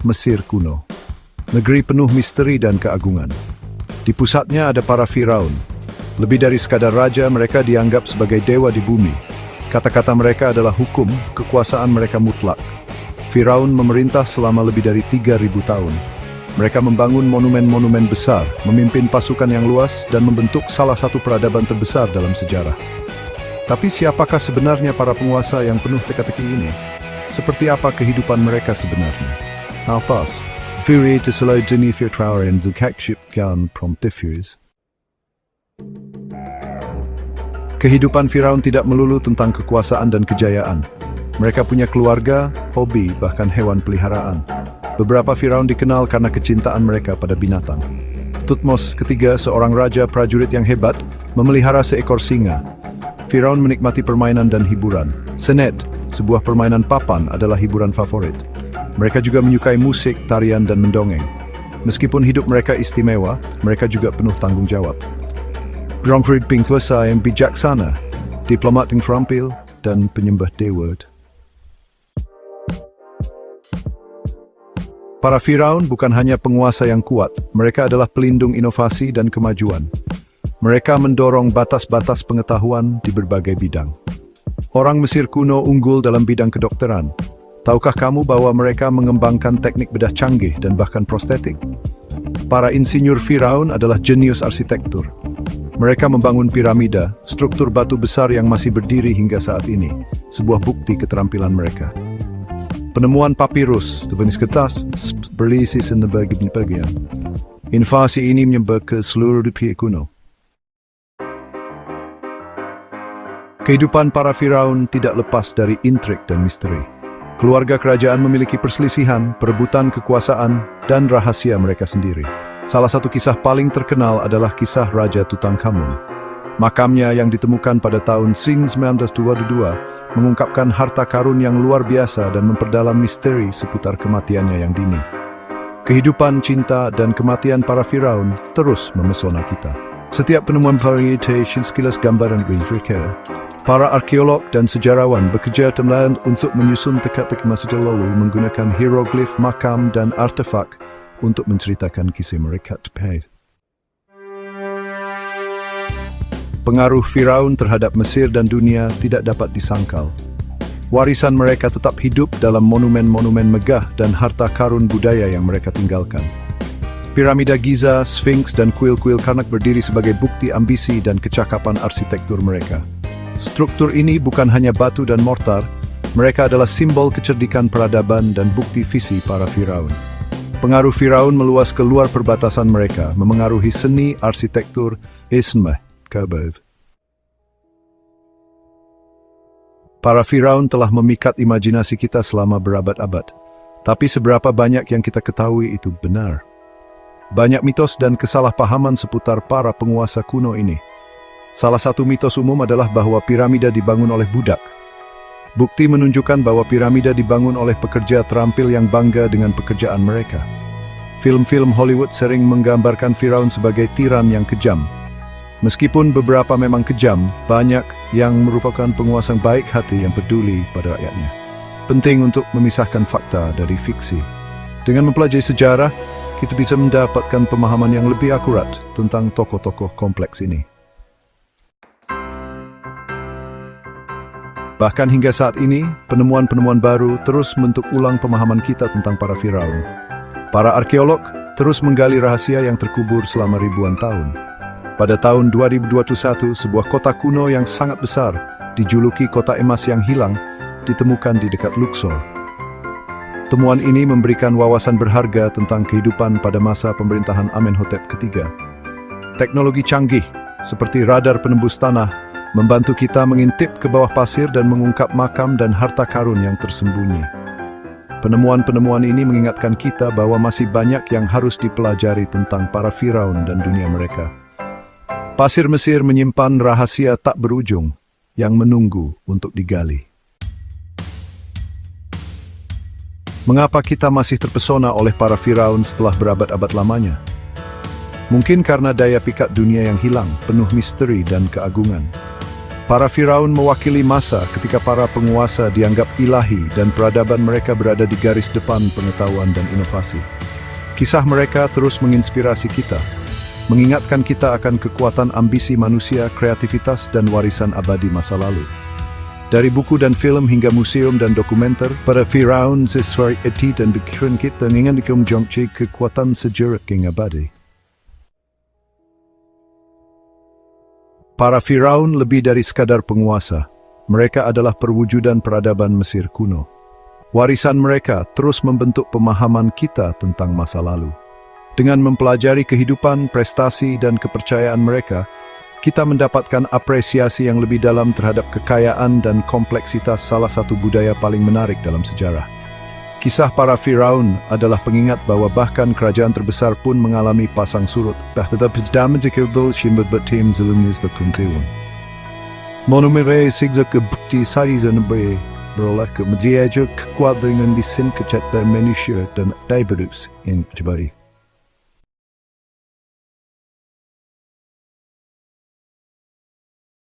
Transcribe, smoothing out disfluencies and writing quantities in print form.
Mesir kuno. Negeri penuh misteri dan keagungan. Di pusatnya ada para Firaun. Lebih dari sekadar raja, mereka dianggap sebagai dewa di bumi. Kata-kata mereka adalah hukum, kekuasaan mereka mutlak. Firaun memerintah selama lebih dari 3.000 tahun. Mereka membangun monumen-monumen besar, memimpin pasukan yang luas, dan membentuk salah satu peradaban terbesar dalam sejarah. Tapi siapakah sebenarnya para penguasa yang penuh teka-teki ini? Seperti apa kehidupan mereka sebenarnya? Alpas, Fury to selalu jenis Firtrauen dan kakship gan promptifus. Kehidupan Firaun tidak melulu tentang kekuasaan dan kejayaan. Mereka punya keluarga, hobi, bahkan hewan peliharaan. Beberapa Firaun dikenal karena kecintaan mereka pada binatang. Thutmose III, seorang raja prajurit yang hebat, memelihara seekor singa. Firaun menikmati permainan dan hiburan. Senet, sebuah permainan papan, adalah hiburan favorit. Mereka juga menyukai musik, tarian, dan mendongeng. Meskipun hidup mereka istimewa, mereka juga penuh tanggung jawab. Brongfrid penguasa yang bijaksana, diplomat yang terampil, dan penyembah dewa. Para Firaun bukan hanya penguasa yang kuat, mereka adalah pelindung inovasi dan kemajuan. Mereka mendorong batas-batas pengetahuan di berbagai bidang. Orang Mesir kuno unggul dalam bidang kedokteran. Tahukah kamu bahwa mereka mengembangkan teknik bedah canggih dan bahkan prostetik? Para insinyur Firaun adalah jenius arsitektur. Mereka membangun piramida, struktur batu besar yang masih berdiri hingga saat ini, sebuah bukti keterampilan mereka. Penemuan papirus, jenis kertas, berisi bagian. Invasi ini menyebar ke seluruh dunia kuno. Kehidupan para Firaun tidak lepas dari intrik dan misteri. Keluarga kerajaan memiliki perselisihan, perebutan kekuasaan, dan rahasia mereka sendiri. Salah satu kisah paling terkenal adalah kisah Raja Tutankhamun. Makamnya yang ditemukan pada tahun 1922 mengungkapkan harta karun yang luar biasa dan memperdalam misteri seputar kematiannya yang dini. Kehidupan, cinta, dan kematian para Firaun terus memesona kita. Setiap penemuan varietas sekilas gambaran berikutnya. Para arkeolog dan sejarawan bekerja tempat untuk menyusun teka-teki masa lalu menggunakan hieroglif, makam, dan artefak untuk menceritakan kisah mereka tepat. Pengaruh Firaun terhadap Mesir dan dunia tidak dapat disangkal. Warisan mereka tetap hidup dalam monumen-monumen megah dan harta karun budaya yang mereka tinggalkan. Piramida Giza, Sphinx, dan kuil-kuil Karnak berdiri sebagai bukti ambisi dan kecakapan arsitektur mereka. Struktur ini bukan hanya batu dan mortar, mereka adalah simbol kecerdikan peradaban dan bukti visi para Firaun. Pengaruh Firaun meluas ke luar perbatasan mereka, memengaruhi seni, arsitektur, ismah, kabab. Para Firaun telah memikat imajinasi kita selama berabad-abad. Tapi seberapa banyak yang kita ketahui itu benar? Banyak mitos dan kesalahpahaman seputar para penguasa kuno ini. Salah satu mitos umum adalah bahwa piramida dibangun oleh budak. Bukti menunjukkan bahwa piramida dibangun oleh pekerja terampil yang bangga dengan pekerjaan mereka. Film-film Hollywood sering menggambarkan Firaun sebagai tiran yang kejam. Meskipun beberapa memang kejam, banyak yang merupakan penguasa baik hati yang peduli pada rakyatnya. Penting untuk memisahkan fakta dari fiksi. Dengan mempelajari sejarah, kita bisa mendapatkan pemahaman yang lebih akurat tentang tokoh-tokoh kompleks ini. Bahkan hingga saat ini, penemuan-penemuan baru terus membentuk ulang pemahaman kita tentang para Firaun. Para arkeolog terus menggali rahasia yang terkubur selama ribuan tahun. Pada tahun 2021, sebuah kota kuno yang sangat besar, dijuluki kota emas yang hilang, ditemukan di dekat Luxor. Temuan ini memberikan wawasan berharga tentang kehidupan pada masa pemerintahan Amenhotep III. Teknologi canggih, seperti radar penembus tanah, membantu kita mengintip ke bawah pasir dan mengungkap makam dan harta karun yang tersembunyi. Penemuan-penemuan ini mengingatkan kita bahwa masih banyak yang harus dipelajari tentang para Firaun dan dunia mereka. Pasir Mesir menyimpan rahasia tak berujung yang menunggu untuk digali. Mengapa kita masih terpesona oleh para Firaun setelah berabad-abad lamanya? Mungkin karena daya pikat dunia yang hilang, penuh misteri dan keagungan. Para Firaun mewakili masa ketika para penguasa dianggap ilahi dan peradaban mereka berada di garis depan pengetahuan dan inovasi. Kisah mereka terus menginspirasi kita, mengingatkan kita akan kekuatan ambisi manusia, kreativitas, dan warisan abadi masa lalu. Dari buku dan film hingga museum dan dokumenter, para Firaun sesuai eti dan pikiran kita mengingatkan jongce kekuatan sejarah yang abadi. Para Firaun lebih dari sekadar penguasa. Mereka adalah perwujudan peradaban Mesir kuno. Warisan mereka terus membentuk pemahaman kita tentang masa lalu. Dengan mempelajari kehidupan, prestasi, dan kepercayaan mereka, kita mendapatkan apresiasi yang lebih dalam terhadap kekayaan dan kompleksitas salah satu budaya paling menarik dalam sejarah. Kisah para Firaun adalah pengingat bahwa bahkan kerajaan terbesar pun mengalami pasang surut. Tetapi dalam jikabel shimbet betim zulumis the kuntiun. Monomere sigza ke bukti sari zanbe beroleh ke media kekuat dengan bisin kecet manusia dan daiberus in jabari.